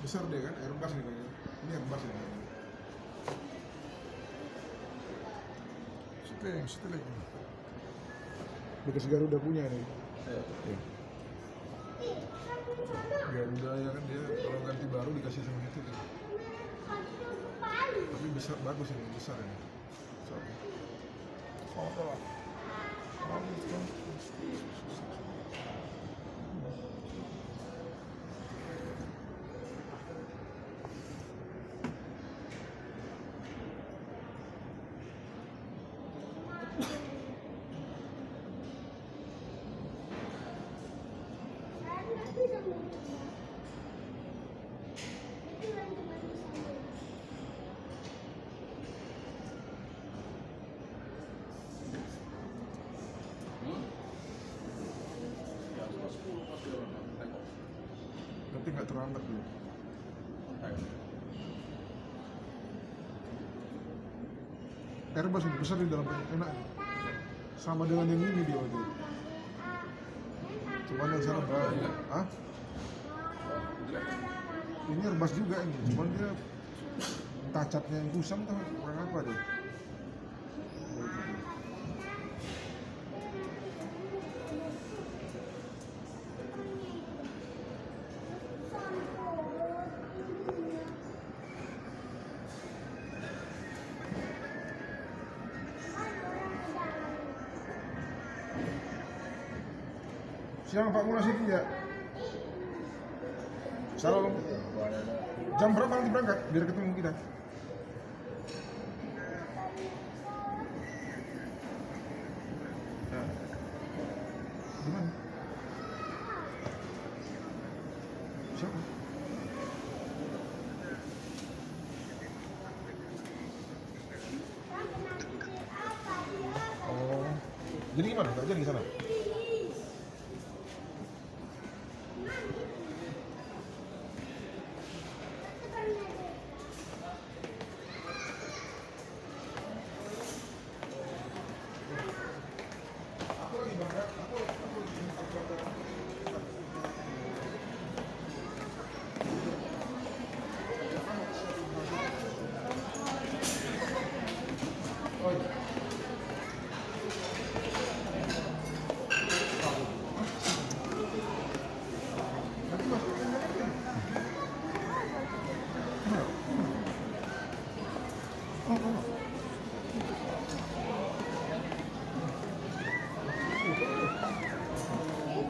Besar dia kan, Airbus nih kayaknya. Ini Airbus ya. Setelah bekas Garuda punya nih. Ya. Garuda ya kan dia kalau ganti baru dikasih sama itu tuh. Tapi besar, bagus ini, besar ini. Soalnya. Nanti nggak terlambat dulu. Airbus ini besar di dalam, enak. Sama dengan yang ini dia itu. Cuman yang sana banyak. Ah? Ini Airbus juga ini, cuman dia kacatnya yang kusam tuh kurang apa deh. Siang Pak Munas itu ya. Salam. Jam berapa nanti berangkat? Biar ketemu kita. Nah. Gimana? Siapa? Oh. Jadi gimana? Kerja di sana?